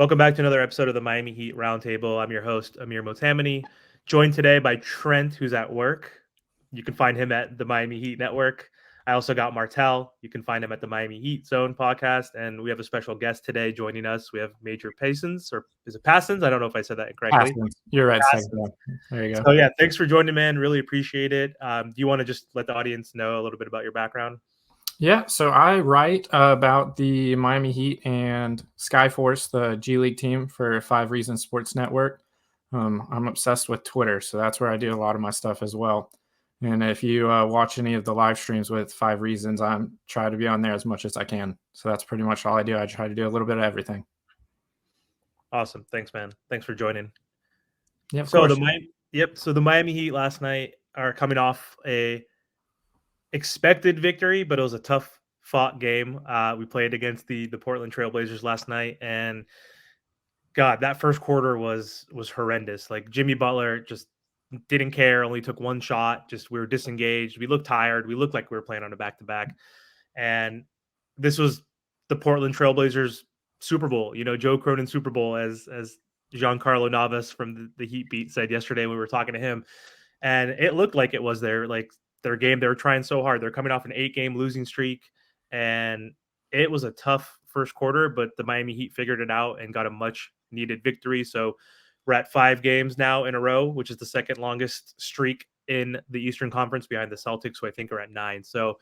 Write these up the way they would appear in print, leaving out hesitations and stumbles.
Welcome back to another episode of the Miami Heat Roundtable. I'm your host, Amir Motamani, joined today by Trent, who's at work. You can find him at the Miami Heat Network. I also got Martel. You can find him at the Miami Heat Zone podcast. And we have a special guest today joining us. We have Major Passons, or is it Passons? I don't know if I said that correctly. Passons. You're right. Passons. There you go. So, yeah, thanks for joining, man. Really appreciate it. Do you want to just let the audience know a little bit about your background? Yeah, so I write about the Miami Heat and Skyforce, the G League team for 5 Reasons Sports Network. I'm obsessed with Twitter, so that's where I do a lot of my stuff as well. And if you watch any of the live streams with 5 Reasons, I'm try to be on there as much as I can. So that's pretty much all I do. I try to do a little bit of everything. Awesome. Thanks, man. Thanks for joining. Yeah, of course. So the Miami Heat last night are coming off a expected victory, but it was a tough fought game. We played against the Portland Trailblazers last night, and God, that first quarter was horrendous. Like Jimmy Butler just didn't care, only took one shot. Just we were disengaged. We looked tired. We looked like we were playing on a back-to-back. And this was the Portland Trailblazers Super Bowl, Joe Cronin Super Bowl, as Giancarlo Navas from the Heat Beat said yesterday when we were talking to him. And it looked like it was their game. They were trying so hard. They're coming off an 8-game losing streak, and it was a tough first quarter, but the Miami Heat figured it out and got a much needed victory. So we're at 5 games now in a row, which is the second longest streak in the Eastern Conference behind the Celtics, who I think are at 9. So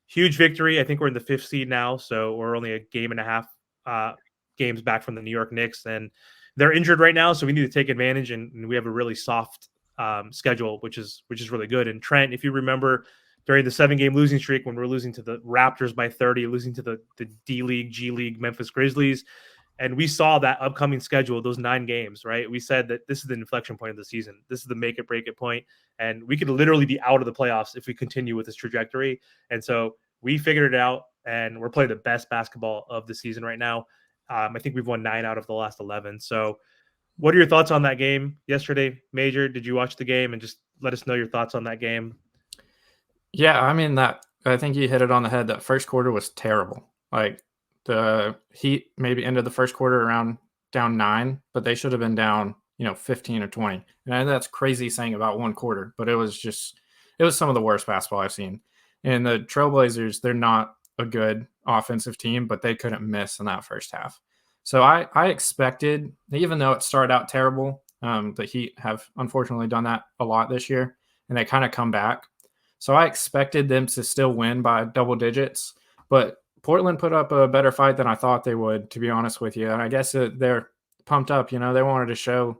huge victory. I think we're in the 5th seed now, so we're only a game and a half games back from the New York Knicks, and they're injured right now, so we need to take advantage, and we have a really soft schedule, which is really good. And Trent, if you remember during the 7-game losing streak when we were losing to the Raptors by 30, losing to the D League, G League Memphis Grizzlies, and we saw that upcoming schedule, those 9 games, right? We said that this is the inflection point of the season. This is the make it, break it point. And we could literally be out of the playoffs if we continue with this trajectory. And so we figured it out, and we're playing the best basketball of the season right now. I think we've won 9 out of the last 11. So what are your thoughts on that game yesterday, Major? Did you watch the game? And just let us know your thoughts on that game. Yeah, I mean, I think you hit it on the head. That first quarter was terrible. Like, the Heat maybe ended the first quarter around down 9, but they should have been down, 15 or 20. And that's crazy saying about one quarter, but it was some of the worst basketball I've seen. And the Trailblazers, they're not a good offensive team, but they couldn't miss in that first half. So I expected, even though it started out terrible, the Heat have unfortunately done that a lot this year, and they kind of come back. So I expected them to still win by double digits, but Portland put up a better fight than I thought they would, to be honest with you. And I guess they're pumped up. They wanted to show,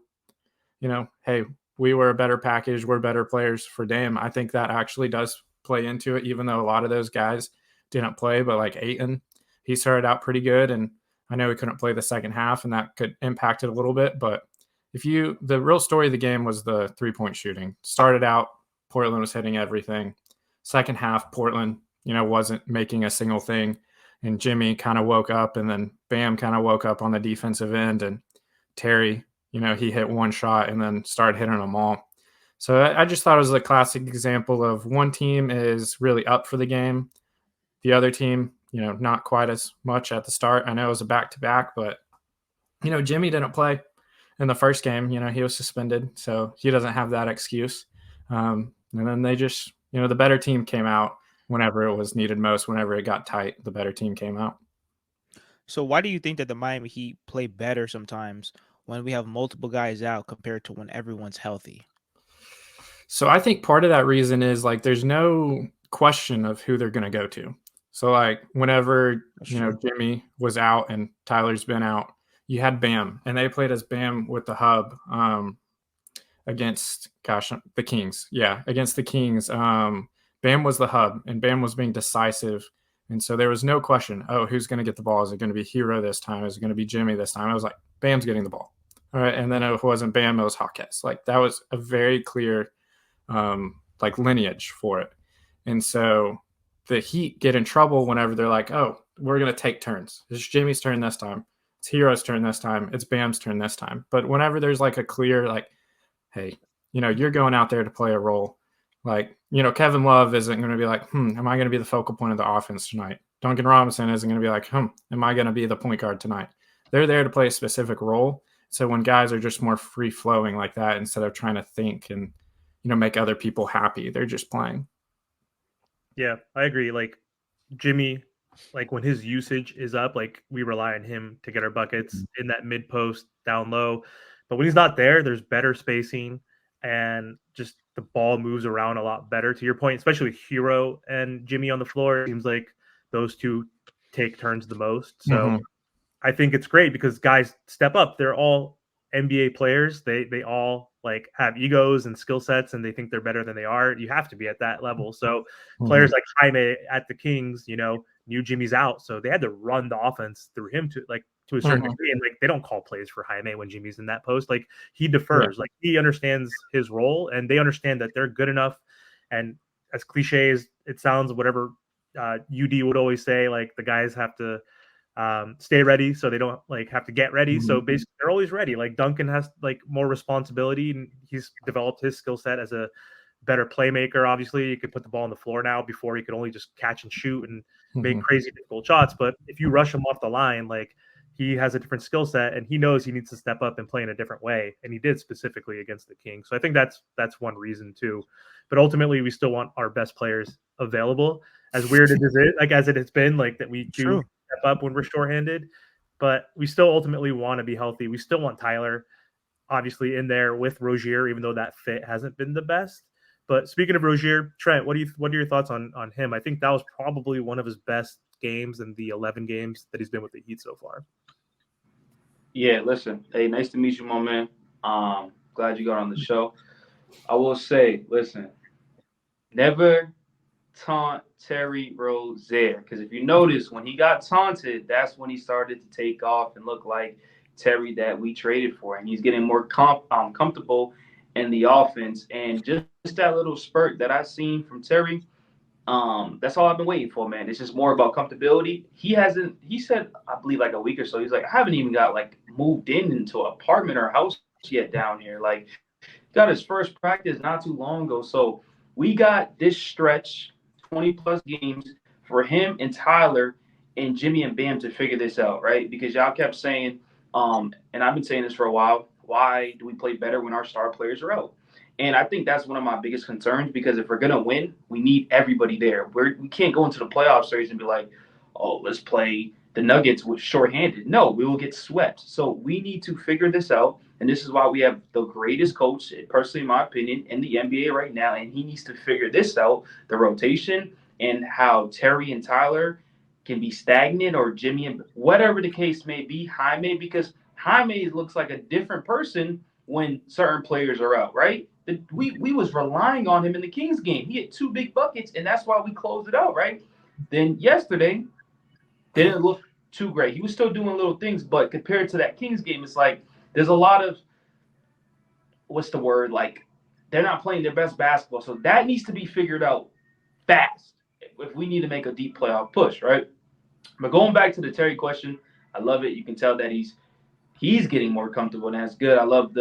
hey, we were a better package. We're better players for Dame. I think that actually does play into it, even though a lot of those guys didn't play. But like Ayton, he started out pretty good. And I know he couldn't play the second half, and that could impact it a little bit. But the real story of the game was the 3-point shooting. Started out, Portland was hitting everything. Second half, Portland, wasn't making a single thing. And Jimmy kind of woke up, and then Bam kind of woke up on the defensive end. And Terry, he hit one shot and then started hitting them all. So I just thought it was a classic example of one team is really up for the game. The other team, not quite as much at the start. I know it was a back-to-back, but, Jimmy didn't play in the first game. He was suspended, so he doesn't have that excuse. And then they just, the better team came out whenever it was needed most. Whenever it got tight, the better team came out. So why do you think that the Miami Heat play better sometimes when we have multiple guys out compared to when everyone's healthy? So I think part of that reason is like there's no question of who they're going to go to. So like whenever, Jimmy was out and Tyler's been out, you had Bam, and they played as Bam with the hub against the Kings. Yeah, against the Kings. Bam was the hub, and Bam was being decisive. And so there was no question, who's going to get the ball? Is it going to be Hero this time? Is it going to be Jimmy this time? I was like, Bam's getting the ball. All right. And then if it wasn't Bam, it was Hawkes. Like that was a very clear lineage for it. And so the Heat get in trouble whenever they're like, we're going to take turns. It's Jimmy's turn this time. It's Hero's turn this time. It's Bam's turn this time. But whenever there's like a clear, hey, you're going out there to play a role. Kevin Love isn't going to be like, am I going to be the focal point of the offense tonight? Duncan Robinson isn't going to be like, am I going to be the point guard tonight? they're there to play a specific role. So when guys are just more free flowing like that, instead of trying to think and, make other people happy, they're just playing. Yeah, I agree. Like Jimmy, like when his usage is up, like we rely on him to get our buckets in that mid post down low. But when he's not there, there's better spacing and just the ball moves around a lot better. To your point, especially with Hero and Jimmy on the floor, it seems like those two take turns the most. So I think it's great because guys step up. They're all NBA players. They all like have egos and skill sets, and they think they're better than they are. You have to be at that level. So players like Jaime at the Kings, knew Jimmy's out, so they had to run the offense through him to a certain degree. And like they don't call plays for Jaime when Jimmy's in that post. Like he defers. Like he understands his role, and they understand that they're good enough. And as cliche as it sounds, whatever UD would always say, like the guys have to stay ready so they don't like have to get ready. So basically they're always ready. Like Duncan has like more responsibility, and he's developed his skill set as a better playmaker. Obviously he could put the ball on the floor now. Before he could only just catch and shoot and make crazy difficult shots. But if you rush him off the line, like he has a different skill set, and he knows he needs to step up and play in a different way. And he did specifically against the Kings. So I think that's one reason too. But ultimately we still want our best players available, as weird as it is, like as it has been, like that we do step up when we're shorthanded, but we still ultimately want to be healthy. We still want Tyler obviously in there with Rozier, even though that fit hasn't been the best. But speaking of Rozier, Trent, what are your thoughts on him? I think that was probably one of his best games in the 11 games that he's been with the Heat so far. Yeah, listen. Hey, nice to meet you, my man. Glad you got on the show. I will say, listen, never taunt Terry Rozier, because if you notice, when he got taunted, that's when he started to take off and look like Terry that we traded for, and he's getting more comfortable in the offense. And just that little spurt that I seen from Terry, that's all I've been waiting for, man. It's just more about comfortability. He said, I believe like a week or so, he's like, I haven't even got like moved into an apartment or house yet down here. Like, got his first practice not too long ago. So we got this stretch, 20 plus games, for him and Tyler and Jimmy and Bam to figure this out, right? Because y'all kept saying, and I've been saying this for a while, why do we play better when our star players are out? And I think that's one of my biggest concerns, because if we're going to win, we need everybody there. We can't go into the playoff series and be like, oh, let's play the Nuggets with shorthanded. No, we will get swept. So we need to figure this out. And this is why we have the greatest coach, personally, in my opinion, in the NBA right now. And he needs to figure this out, the rotation, and how Terry and Tyler can be stagnant, or Jimmy, and whatever the case may be, Jaime, because Jaime looks like a different person when certain players are out, right? We was relying on him in the Kings game. He had 2 big buckets, and that's why we closed it out, right? Then yesterday, didn't look too great. He was still doing little things, but compared to that Kings game, it's like there's a lot of, what's the word? Like, they're not playing their best basketball. So that needs to be figured out fast if we need to make a deep playoff push, right? But going back to the Terry question, I love it. You can tell that he's getting more comfortable, and that's good. I love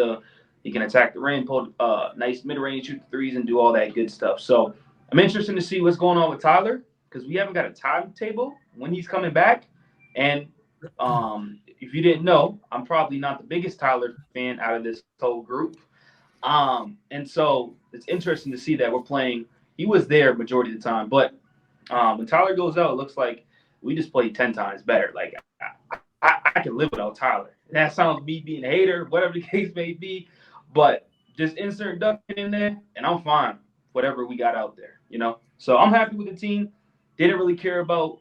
he can attack the rim, pull nice mid-range, shoot the threes, and do all that good stuff. So I'm interested to see what's going on with Tyler, because we haven't got a timetable when he's coming back. And if you didn't know, I'm probably not the biggest Tyler fan out of this whole group. And so it's interesting to see that we're playing. He was there majority of the time, but when Tyler goes out, it looks like we just played 10 times better. Like, I can live without Tyler. That sounds me being a hater, whatever the case may be, but just insert Duncan in there, and I'm fine. Whatever we got out there, So I'm happy with the team. Didn't really care about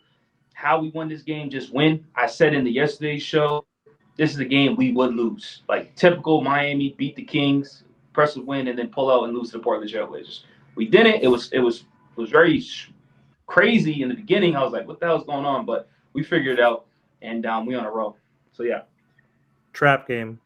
how we won this game, just win. I said in the yesterday's show, this is a game we would lose. Like typical Miami, beat the Kings, impressive win, and then pull out and lose to the Portland Trailblazers. We didn't. It was very crazy in the beginning. I was like, what the hell's going on? But we figured it out, and we on a roll. So yeah. Trap game.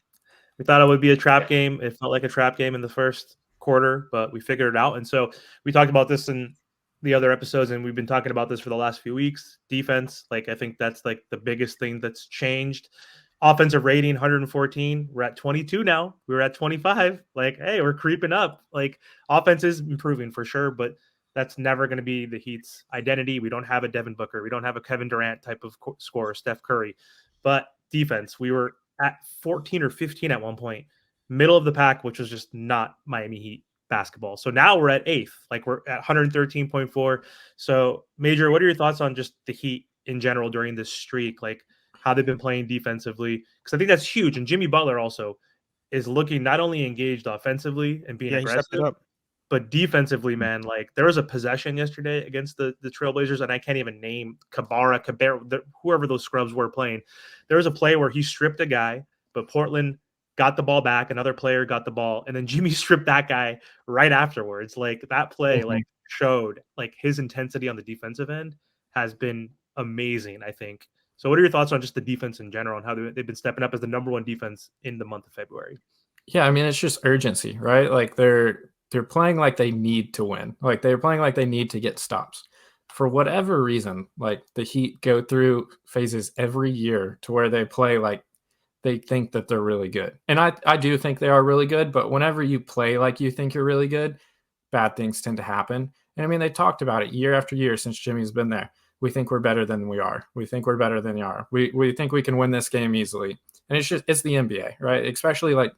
We thought it would be a trap game. It felt like a trap game in the first quarter, but we figured it out. And so we talked about this in the other episodes, and we've been talking about this for the last few weeks. Defense, like I think that's like the biggest thing that's changed. Offensive rating 114. We're at 22 now. We were at 25. Like, hey, we're creeping up. Like, offense is improving for sure, but that's never going to be the Heat's identity. We don't have a Devin Booker. We don't have a Kevin Durant type of scorer, Steph Curry. But defense, we were at 14 or 15 at one point, middle of the pack, which was just not Miami Heat basketball. So now we're at 8th, like we're at 113.4. So, Major, what are your thoughts on just the Heat in general during this streak, like how they've been playing defensively? Because I think that's huge. And Jimmy Butler also is looking not only engaged offensively and being Yeah, he stepped it aggressive, up. but defensively, man, like there was a possession yesterday against the Trailblazers, and I can't even name Cabarra, whoever those scrubs were playing. There was a play where he stripped a guy, but Portland got the ball back. Another player got the ball, and then Jimmy stripped that guy right afterwards. Like that play, like showed like his intensity on the defensive end has been amazing, I think. So, what are your thoughts on just the defense in general and how they've been stepping up as the number 1 defense in the month of February? Yeah, I mean, it's just urgency, right? Like they're playing like they need to win. Like they're playing like they need to get stops. For whatever reason, like the Heat go through phases every year to where they play like they think that they're really good. And I do think they are really good, but whenever you play like you think you're really good, bad things tend to happen. And I mean, they talked about it year after year since Jimmy's been there. We think we're better than we are. We think we're better than you are. We think we can win this game easily. And it's the NBA, right? Especially like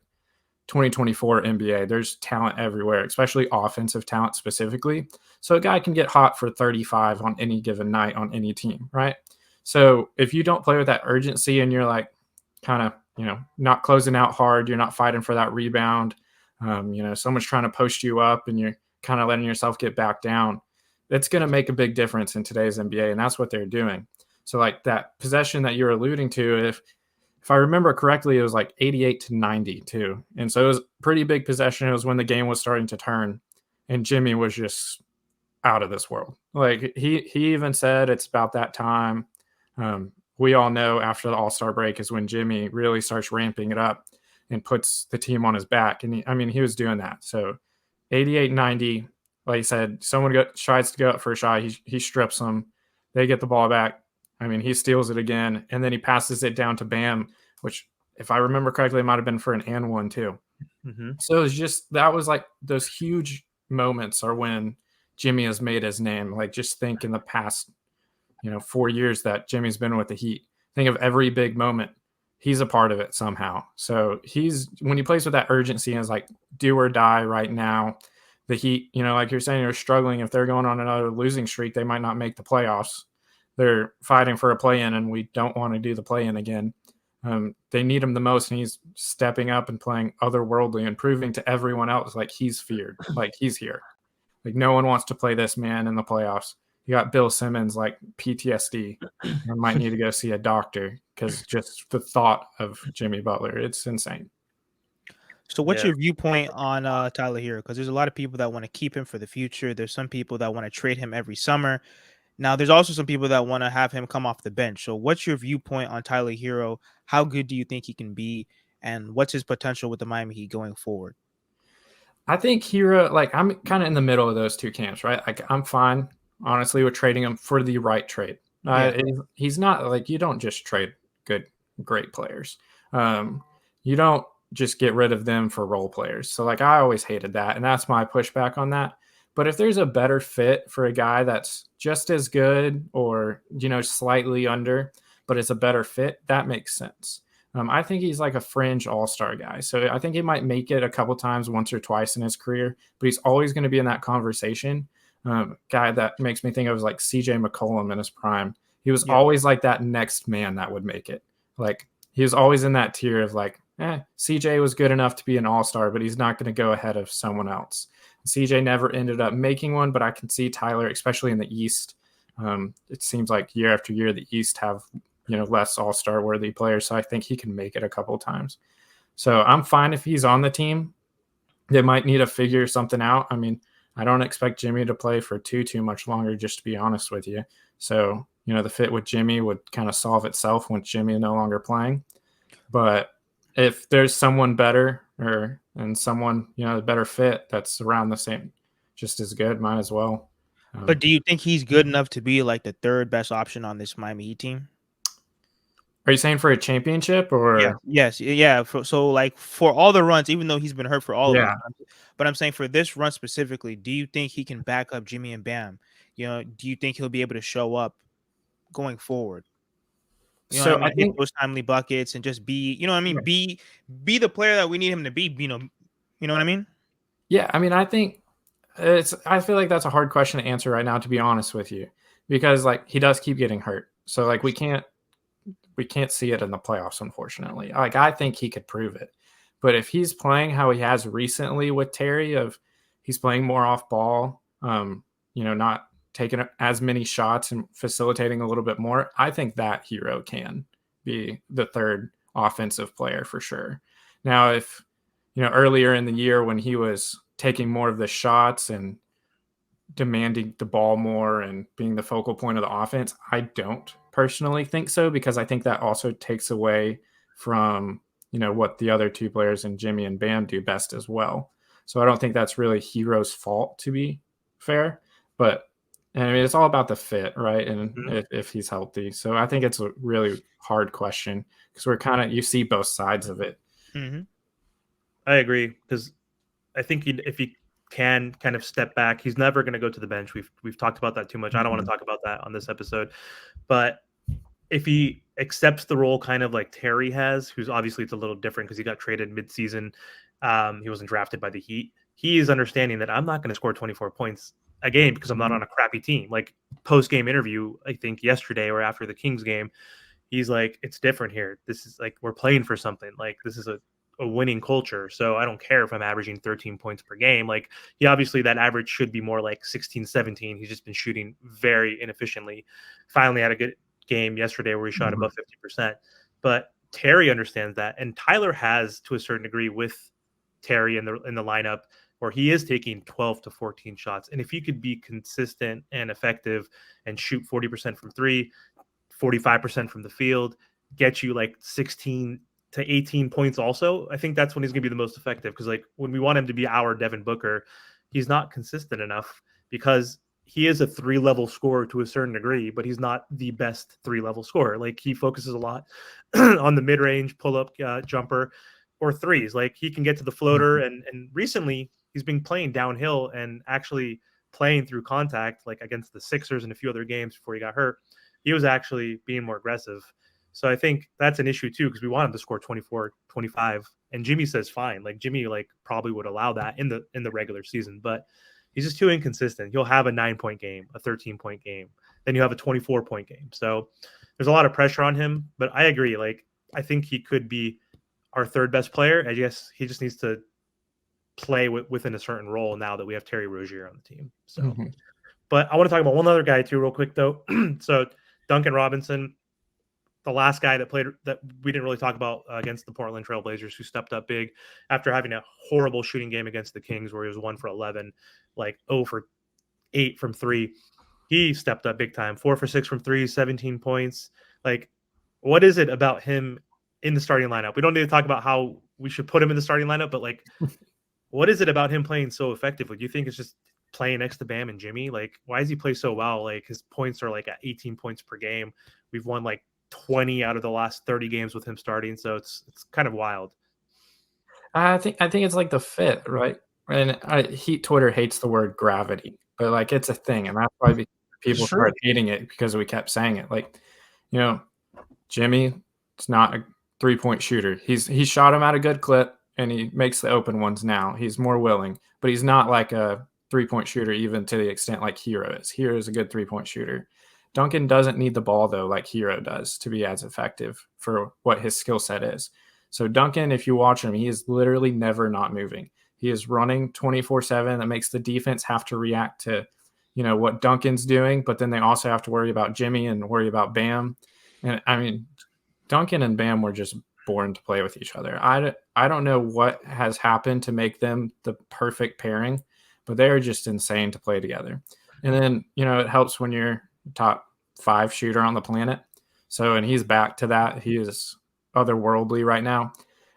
2024 NBA. There's talent everywhere, especially offensive talent specifically. So a guy can get hot for 35 on any given night on any team, right? So if you don't play with that urgency and you're like kind of, not closing out hard, you're not fighting for that rebound, someone's trying to post you up and you're kind of letting yourself get back down, it's going to make a big difference in today's NBA. And that's what they're doing. So like that possession that you're alluding to, if I remember correctly, it was like 88 to 92. And so it was a pretty big possession. It was when the game was starting to turn and Jimmy was just out of this world. Like he even said it's about that time. We all know after the All-Star break is when Jimmy really starts ramping it up and puts the team on his back. And he was doing that. So 88-90, like you said, someone tries to go up for a shot. He strips them. They get the ball back. He steals it again, and then he passes it down to Bam, which, if I remember correctly, it might have been for an and one too. Mm-hmm. So it was just, that was like those huge moments are when Jimmy has made his name. Like just think in the past, 4 years that Jimmy's been with the Heat. Think of every big moment. He's a part of it somehow. So when he plays with that urgency and is like do or die right now, the Heat, like you're saying, you're struggling. If they're going on another losing streak, they might not make the playoffs. They're fighting for a play-in, and we don't want to do the play-in again. They need him the most, and he's stepping up and playing otherworldly and proving to everyone else like he's feared, like he's here. Like no one wants to play this man in the playoffs. You got Bill Simmons, like PTSD, and might need to go see a doctor because just the thought of Jimmy Butler, it's insane. So what's your viewpoint on Tyler Hero? Because there's a lot of people that want to keep him for the future. There's some people that want to trade him every summer. Now, there's also some people that want to have him come off the bench. So what's your viewpoint on Tyler Hero? How good do you think he can be? And what's his potential with the Miami Heat going forward? I think Hero, like I'm kind of in the middle of those two camps, right? Like I'm fine, honestly, with trading him for the right trade. He's not like, you don't just trade great players. You don't just get rid of them for role players. So like I always hated that. And that's my pushback on that. But if there's a better fit for a guy that's just as good or, slightly under, but it's a better fit, that makes sense. I think he's like a fringe all-star guy. So I think he might make it a couple times, once or twice in his career, but he's always going to be in that conversation. Guy that makes me think of like CJ McCollum in his prime. He was always like that next man that would make it. Like he was always in that tier of like, CJ was good enough to be an all-star, but he's not going to go ahead of someone else. CJ never ended up making one, but I can see Tyler, especially in the East. It seems like year after year, the East have, less all-star worthy players. So I think he can make it a couple of times. So I'm fine if he's on the team. They might need to figure something out. I don't expect Jimmy to play for too much longer, just to be honest with you. So, the fit with Jimmy would kind of solve itself once Jimmy is no longer playing. But if there's someone better and someone, a better fit that's around the same, just as good, might as well. But do you think he's good enough to be like the third best option on this Miami Heat team? Are you saying for a championship or? Yes. So like for all the runs, even though he's been hurt for all of them, but I'm saying for this run specifically, do you think he can back up Jimmy and Bam? Do you think he'll be able to show up going forward? You know So what I I mean? Hit think, those timely buckets and just be, you know what I mean? Be the player that we need him to be. You know what I mean? yeah, I mean, I think I feel like that's a hard question to answer right now, to be honest with you, because like he does keep getting hurt. So like we can't see it in the playoffs, unfortunately. Like I think he could prove it. But if he's playing how he has recently with Terry, of he's playing more off ball, not taking as many shots and facilitating a little bit more, I think that Hero can be the third offensive player for sure. Now, if earlier in the year when he was taking more of the shots and demanding the ball more and being the focal point of the offense, I don't personally think so, because I think that also takes away from what the other two players in Jimmy and Bam do best as well. So I don't think that's really Hero's fault, to be fair. But I mean, it's all about the fit, right? And if he's healthy. So I think it's a really hard question, because you see both sides of it. Mm-hmm. I agree, because I think if he can kind of step back, he's never going to go to the bench. We've talked about that too much. I don't want to talk about that on this episode. But if he accepts the role kind of like Terry has, who's obviously it's a little different because he got traded midseason. He wasn't drafted by the Heat. He is understanding that I'm not going to score 24 points a game because I'm not on a crappy team. Like post-game interview, I think yesterday or after the Kings game, he's like, it's different here. This is like, we're playing for something. Like this is a winning culture. So I don't care if I'm averaging 13 points per game. Like he obviously that average should be more like 16, 17. He's just been shooting very inefficiently. Finally had a good game yesterday where he shot above 50%. But Terry understands that. And Tyler has to a certain degree with Terry in the lineup, where he is taking 12 to 14 shots. And if he could be consistent and effective and shoot 40% from three, 45% from the field, get you like 16 to 18 points also, I think that's when he's going to be the most effective. Because like when we want him to be our Devin Booker, he's not consistent enough, because he is a 3-level scorer to a certain degree, but he's not the best 3-level scorer. Like he focuses a lot on the mid-range pull-up jumper or threes. Like he can get to the floater, and recently he's been playing downhill and actually playing through contact, like against the Sixers and a few other games before he got hurt. He was actually being more aggressive. So I think that's an issue too, because we want him to score 24, 25. And Jimmy says fine. Like Jimmy probably would allow that in the regular season, but he's just too inconsistent. He'll have a 9-point game, a 13-point game. Then you have a 24-point game. So there's a lot of pressure on him, but I agree. Like I think he could be our third best player. I guess he just needs to play within a certain role now that we have Terry Rozier on the team. So, but I want to talk about one other guy too, real quick though. So Duncan Robinson, the last guy that played that we didn't really talk about against the Portland Trailblazers, who stepped up big after having a horrible shooting game against the Kings where he was 1 for 11, like 0 for 8 from 3. He stepped up big time, 4 for 6 from 3, 17 points. Like, what is it about him in the starting lineup? We don't need to talk about how we should put him in the starting lineup, but like, what is it about him playing so effectively? Do you think it's just playing next to Bam and Jimmy? Like, why does he play so well? Like, his points are like at 18 points per game. We've won like 20 out of the last 30 games with him starting, so it's kind of wild. I think it's like the fit, right? And Heat Twitter hates the word gravity, but like it's a thing, and that's why people started hating it, because we kept saying it. Like, Jimmy, it's not a 3-point shooter. He shot him at a good clip, and he makes the open ones now. He's more willing, but he's not like a 3-point shooter, even to the extent like Hero is. Hero is a good 3-point shooter. Duncan doesn't need the ball, though, like Hero does, to be as effective for what his skill set is. So Duncan, if you watch him, he is literally never not moving. He is running 24/7. That makes the defense have to react to, what Duncan's doing, but then they also have to worry about Jimmy and worry about Bam. And I mean, Duncan and Bam were just born to play with each other. I don't know what has happened to make them the perfect pairing, but they are just insane to play together. And then, it helps when you're top 5 shooter on the planet. So, and he's back to that. He is otherworldly right now.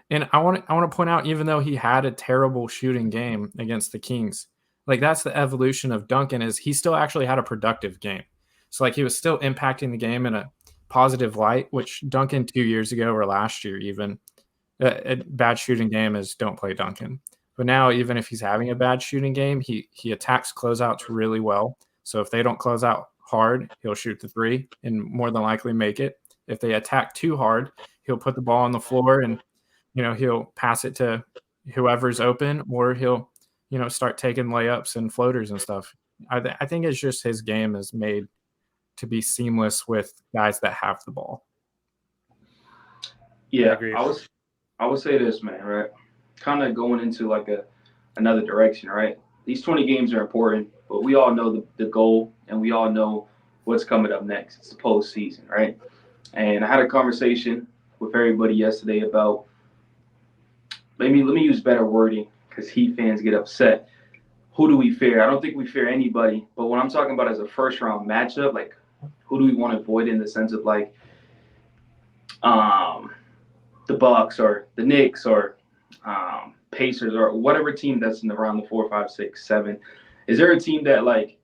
And I want to point out, even though he had a terrible shooting game against the Kings, like that's the evolution of Duncan, is he still actually had a productive game. So like he was still impacting the game in a positive light, which Duncan 2 years ago or last year, even a bad shooting game is don't play Duncan. But now, even if he's having a bad shooting game, he attacks closeouts really well. So if they don't close out hard, he'll shoot the 3 and more than likely make it. if they attack too hard, he'll put the ball on the floor and, he'll pass it to whoever's open, or he'll, start taking layups and floaters and stuff. I think it's just his game is made to be seamless with guys that have the ball. Yeah, I would say this, man, right? Kind of going into like another direction, right? These 20 games are important, but we all know the goal, and we all know what's coming up next. It's the postseason, right? And I had a conversation with everybody yesterday about, let me use better wording because Heat fans get upset. Who do we fear? I don't think we fear anybody, but what I'm talking about as a first round matchup, like who do we want to avoid in the sense of like the Bucks or the Knicks or Pacers or whatever team that's in around the 4, 5, 6, 7. Is there a team that like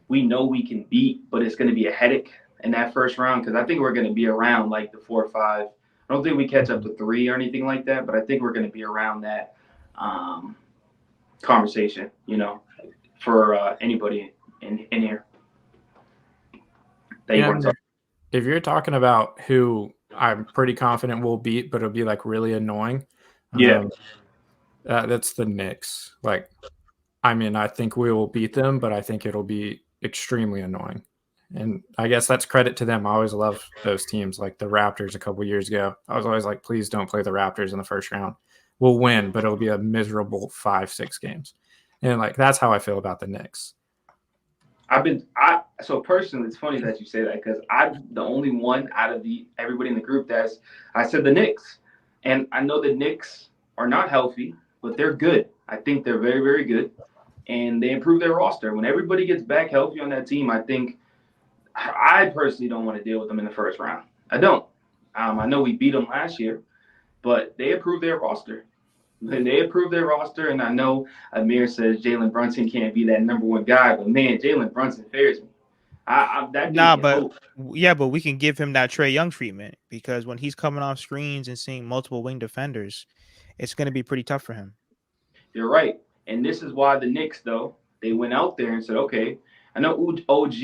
we know we can beat, but it's going to be a headache in that first round? Because I think we're going to be around like the 4 or 5. I don't think we catch up to 3 or anything like that, but I think we're going to be around that conversation, for anybody in here. If you're talking about who I'm pretty confident we'll beat, but it'll be like really annoying. That's the Knicks. Like, I mean, I think we will beat them, but I think it'll be extremely annoying. And I guess that's credit to them. I always love those teams, like the Raptors a couple years ago. I was always like, please don't play the Raptors in the first round. We'll win, but it'll be a miserable 5, 6 games. And like, that's how I feel about the Knicks. So personally, it's funny that you say that because I'm the only one out of everybody in the group I said the Knicks. And I know the Knicks are not healthy, but they're good. I think they're very, very good. And they improve their roster. When everybody gets back healthy on that team, I personally don't want to deal with them in the first round. I don't. I know we beat them last year, but they improved their roster. And I know Amir says Jalen Brunson can't be that number 1 guy, but man, Jalen Brunson fares me. But we can give him that Trae Young treatment because when he's coming off screens and seeing multiple wing defenders, it's going to be pretty tough for him. You're right. And this is why the Knicks, though, they went out there and said, okay, I know OG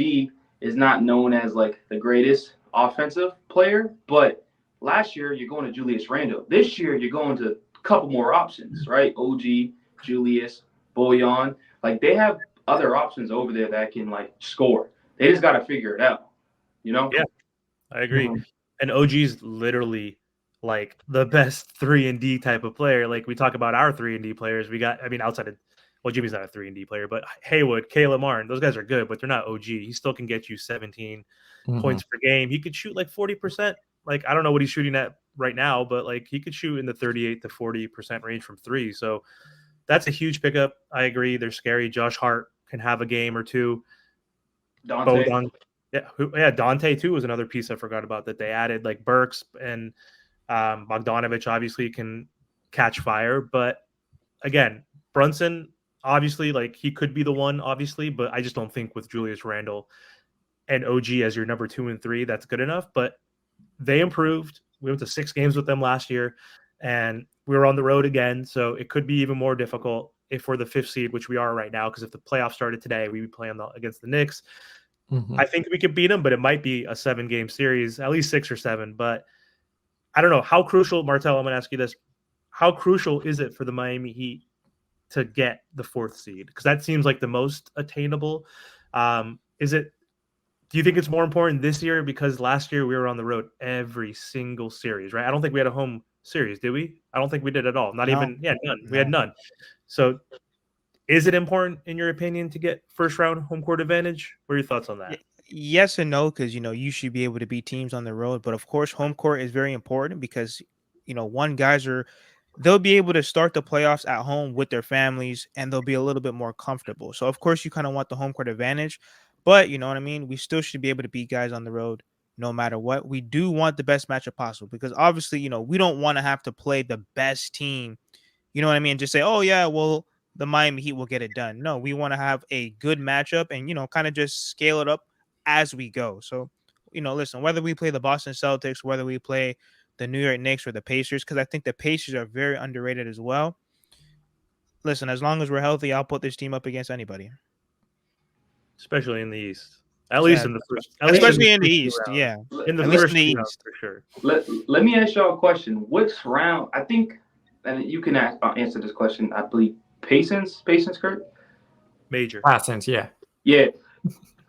is not known as like the greatest offensive player, but last year you're going to Julius Randle. This year you're going to a couple more options, right? OG, Julius, Bojan. Like they have other options over there that can like score. They just got to figure it out, Yeah, I agree. Mm-hmm. And OG's literally like the best 3-and-D type of player. Like we talk about our 3-and-D players. Outside of, Jimmy's not a 3-and-D player, but Haywood, Caleb Martin, those guys are good, but they're not OG. He still can get you 17 points per game. He could shoot like 40%. Like, I don't know what he's shooting at right now, but like he could shoot in the 38 to 40% range from 3. So that's a huge pickup. I agree. They're scary. Josh Hart can have a game or two. Dante. Dante too was another piece I forgot about that they added. Like Burks and Bogdanovich obviously can catch fire, but again, Brunson obviously like he could be the one, obviously, but I just don't think with Julius Randle and OG as your number 2 and 3 that's good enough. But they improved. We went to 6 games with them last year, and we were on the road again, so it could be even more difficult if we're the 5th seed, which we are right now. Because if the playoffs started today, we'd be playing against the Knicks. Mm-hmm. I think we could beat them, but it might be a 7-game series, at least 6 or 7. But I don't know how crucial, Martel. I'm going to ask you this: how crucial is it for the Miami Heat to get the 4th seed? Because that seems like the most attainable. Do you think it's more important this year because last year we were on the road every single series, right? I don't think we had a home series, did we? I don't think we did at all. None. We had none. So is it important, in your opinion, to get first round home court advantage? What are your thoughts on that? Yes and no, because, you should be able to beat teams on the road. But, of course, home court is very important because, they'll be able to start the playoffs at home with their families and they'll be a little bit more comfortable. So, of course, you kind of want the home court advantage. But, you know what I mean? We still should be able to beat guys on the road no matter what. We do want the best matchup possible because, obviously, we don't want to have to play the best team. You know what I mean? Just say, oh, yeah, well, the Miami Heat will get it done. No, we want to have a good matchup and, kind of just scale it up as we go. So, listen, whether we play the Boston Celtics, whether we play the New York Knicks or the Pacers, because I think the Pacers are very underrated as well. Listen, as long as we're healthy, I'll put this team up against anybody. Especially in the East. At least in the first, especially in the first East. round. Yeah, In the at least first in the two rounds, East. for sure. Let me ask y'all a question. Which round? I think, and you can answer this question. I believe Passons, Kurt. Major. Passons, yeah. Yeah.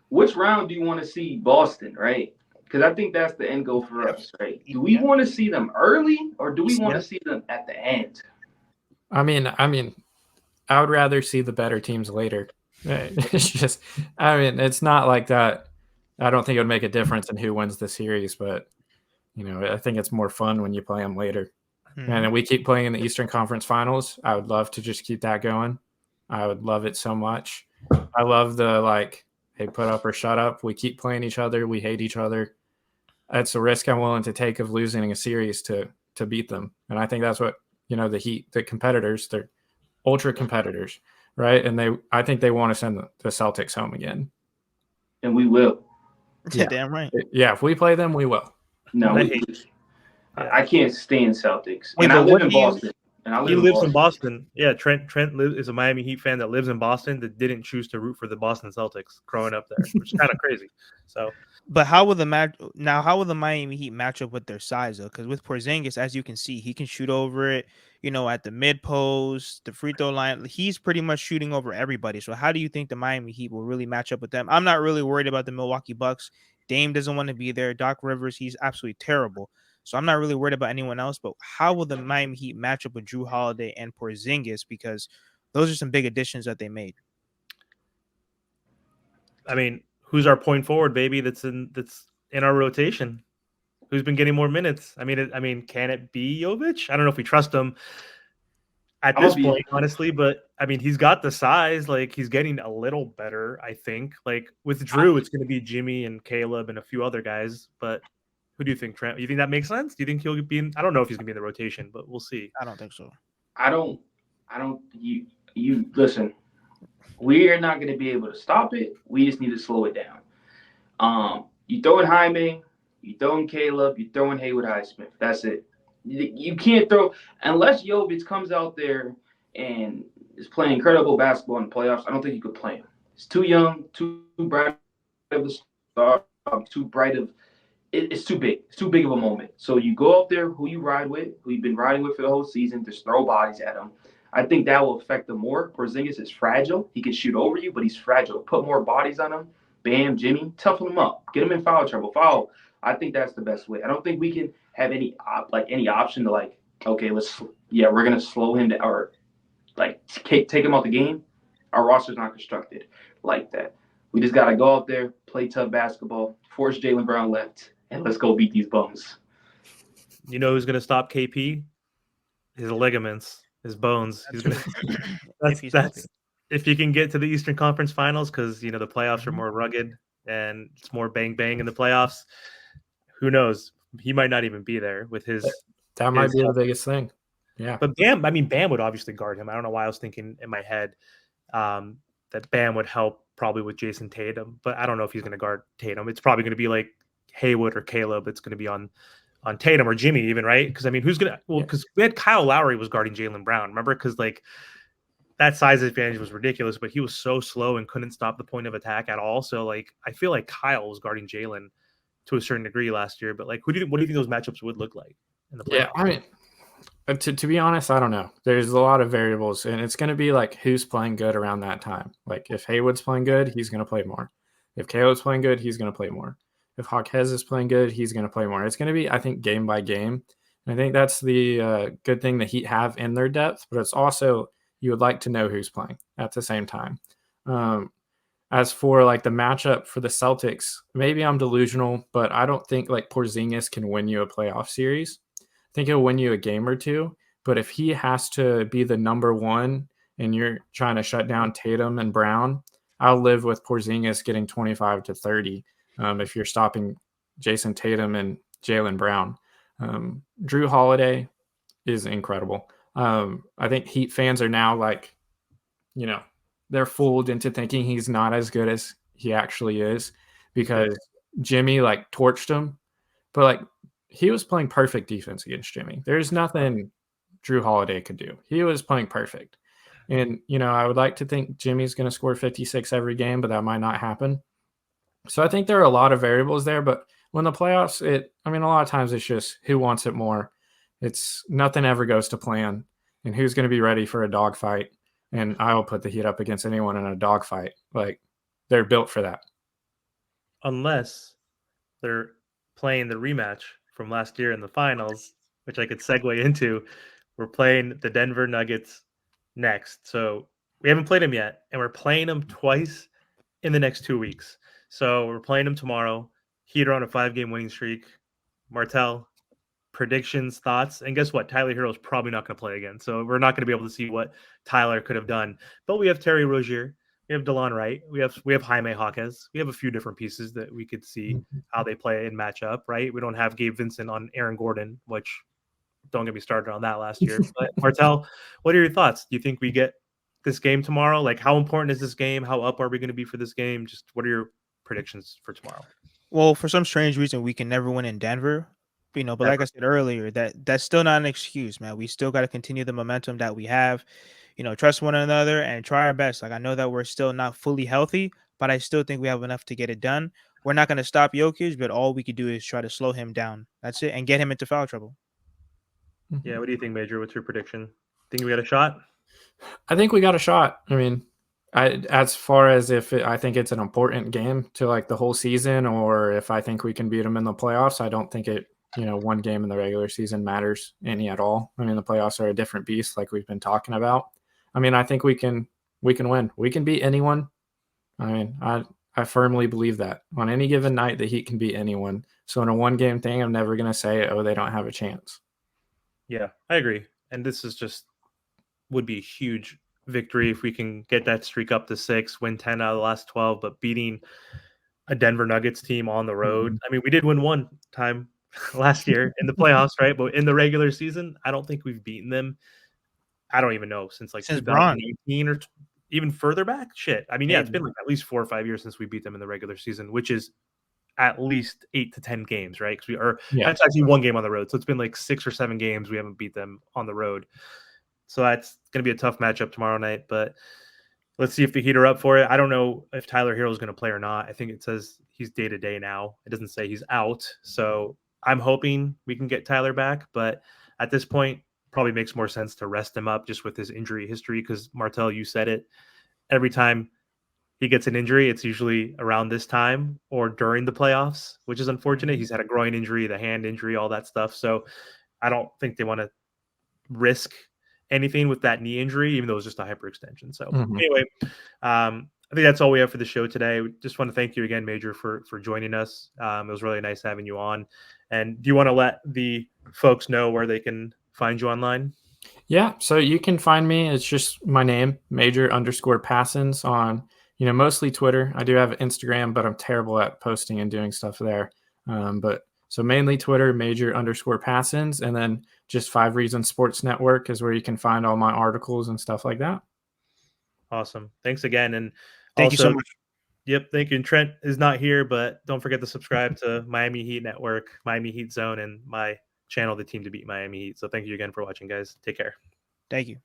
Which round do you want to see Boston, right? Because I think that's the end goal for us, right? Do we want to see them early or do we want to see them at the end? I mean, I would rather see the better teams later. It's just, I mean, it's not like that. I don't think it would make a difference in who wins the series, but I think it's more fun when you play them later. And we keep playing in the Eastern Conference Finals. I would love to just keep that going. I would love it so much. I love the hey, put up or shut up. We keep playing each other. We hate each other. That's a risk I'm willing to take of losing a series to beat them. And I think that's what the Heat, the competitors, they're ultra competitors, right? And I think they want to send the Celtics home again. And we will. Yeah, damn right. Yeah, if we play them, we will. No, I can't stand Celtics. Wait, and I live in Boston. He lives in Boston. Yeah, Trent is a Miami Heat fan that lives in Boston that didn't choose to root for the Boston Celtics growing up there, which is kind of crazy. So, but how will the Miami Heat match up with their size though? Because with Porzingis, as you can see, he can shoot over it. At the mid post, the free throw line, he's pretty much shooting over everybody. So, how do you think the Miami Heat will really match up with them? I'm not really worried about the Milwaukee Bucks. Dame doesn't want to be there. Doc Rivers, he's absolutely terrible. So I'm not really worried about anyone else, but how will the Miami Heat match up with Drew Holiday and Porzingis? Because those are some big additions that they made. I mean, who's our point forward, baby? That's in our rotation. Who's been getting more minutes? I mean, can it be Jovic? I don't know if we trust him at this point, honestly, but I mean, he's got the size. Like, he's getting a little better, I think. Like, with Drew, it's going to be Jimmy and Caleb and a few other guys, but who do you think, Trent? You think that makes sense? Do you think he'll be in? I don't know if he's gonna be in the rotation, but we'll see. I don't think so. I don't. You listen. We are not gonna be able to stop it. We just need to slow it down. You throw in Jaime, you throw in Caleb, you throw in Haywood Highsmith. That's it. You can't throw unless Jovic comes out there and is playing incredible basketball in the playoffs. I don't think you could play him. He's too young, too bright of a star, too bright of. It's too big. It's too big of a moment. So you go out there, who you ride with, who you've been riding with for the whole season, just throw bodies at him. I think that will affect them more. Porzingis is fragile. He can shoot over you, but he's fragile. Put more bodies on him. Bam, Jimmy, toughen him up. Get him in foul trouble. Foul. I think that's the best way. I don't think we can have any option to okay, we're gonna slow him down or take him out the game. Our roster's not constructed like that. We just gotta go out there, play tough basketball, force Jaylen Brown left. And let's go beat these bums. You know who's going to stop KP? His ligaments, his bones. He's going to. That's if he can get to the Eastern Conference Finals, because the playoffs are more rugged and it's more bang bang in the playoffs. Who knows? He might not even be there with his. That might be the biggest thing. Yeah, but Bam would obviously guard him. I don't know why I was thinking in my head that Bam would help probably with Jason Tatum, but I don't know if he's going to guard Tatum. It's probably going to be like Haywood or Caleb. It's going to be on Tatum or Jimmy even, right? Because who's going to because we had Kyle Lowry was guarding Jaylen Brown, remember? Because that size advantage was ridiculous, but he was so slow and couldn't stop the point of attack at all. So I feel like Kyle was guarding Jaylen to a certain degree last year, but what do you think those matchups would look like in the playoffs? Yeah, I mean, to be honest, I don't know. There's a lot of variables, and it's going to be who's playing good around that time. If Haywood's playing good, he's going to play more. If Caleb's playing good, he's going to play more. If Hawkes is playing good, he's going to play more. It's going to be, I think, game by game. And I think that's the good thing the Heat have in their depth, but it's also you would like to know who's playing at the same time. As for the matchup for the Celtics, maybe I'm delusional, but I don't think Porzingis can win you a playoff series. I think he'll win you a game or two, but if he has to be the number one and you're trying to shut down Tatum and Brown, I'll live with Porzingis getting 25 to 30. If you're stopping Jason Tatum and Jaylen Brown. Drew Holiday is incredible. I think Heat fans are now they're fooled into thinking he's not as good as he actually is because Jimmy torched him, but he was playing perfect defense against Jimmy. There's nothing Drew Holiday could do. He was playing perfect. And, I would like to think Jimmy's going to score 56 every game, but that might not happen. So I think there are a lot of variables there, but when the playoffs, a lot of times it's just who wants it more. It's nothing ever goes to plan, and who's going to be ready for a dogfight. And I will put the Heat up against anyone in a dogfight. Like, they're built for that. Unless they're playing the rematch from last year in the finals, which I could segue into. We're playing the Denver Nuggets next. So we haven't played them yet, and we're playing them twice in the next 2 weeks. So we're playing them tomorrow. Heat are on a 5-game winning streak. Martel, predictions, thoughts, and guess what? Tyler Hero's probably not going to play again. So we're not going to be able to see what Tyler could have done. But we have Terry Rozier. We have DeLon Wright. We have Jaime Jaquez. We have a few different pieces that we could see how they play and match up, right? We don't have Gabe Vincent on Aaron Gordon, which don't get me started on that last year. But Martel, what are your thoughts? Do you think we get this game tomorrow? Like, how important is this game? How up are we going to be for this game? Just what are your predictions for tomorrow? Well, for some strange reason, we can never win in Denver. But like I said earlier, that's still not an excuse, man. We still got to continue the momentum that we have. Trust one another and try our best. Like, I know that we're still not fully healthy, but I still think we have enough to get it done. We're not going to stop Jokic, but all we could do is try to slow him down. That's it, and get him into foul trouble. Yeah, what do you think, Major? What's your prediction? Think we got a shot? I think we got a shot. As far as I think it's an important game to like the whole season, or if I think we can beat them in the playoffs, I don't think it. One game in the regular season matters any at all. The playoffs are a different beast, like we've been talking about. I think we can win. We can beat anyone. I firmly believe that on any given night, the Heat can beat anyone. So in a 1-game thing, I'm never going to say, oh, they don't have a chance. Yeah, I agree. And this is would be a huge victory if we can get that streak up to 6, win 10 out of the last 12, but beating a Denver Nuggets team on the road. We did win one time last year in the playoffs, right? But in the regular season, I don't think we've beaten them. I don't even know since 2019 or even further back. Shit. It's been like at least 4 or 5 years since we beat them in the regular season, which is at least 8 to 10 games, right? Because that's actually 1 game on the road. So it's been like 6 or 7 games we haven't beat them on the road. So that's going to be a tough matchup tomorrow night, but let's see if the Heat are up for it. I don't know if Tyler Hero is going to play or not. I think it says he's day-to-day now. It doesn't say he's out. So I'm hoping we can get Tyler back, but at this point, probably makes more sense to rest him up just with his injury history because, Martel, you said it. Every time he gets an injury, it's usually around this time or during the playoffs, which is unfortunate. He's had a groin injury, the hand injury, all that stuff. So I don't think they want to risk anything with that knee injury, even though it was just a hyperextension. So anyway, I think that's all we have for the show today. We just want to thank you again, Major, for joining us. It was really nice having you on. And do you want to let the folks know where they can find you online? Yeah, so you can find me. It's just my name, Major_Passons on, mostly Twitter. I do have Instagram, but I'm terrible at posting and doing stuff there. So mainly Twitter, Major_Passons, and then just 5 Reasons Sports Network is where you can find all my articles and stuff like that. Awesome. Thanks again. And thank you so much. Yep. Thank you. And Trent is not here, but don't forget to subscribe to Miami Heat Network, Miami Heat Zone, and my channel, The Team to Beat Miami Heat. So thank you again for watching, guys. Take care. Thank you.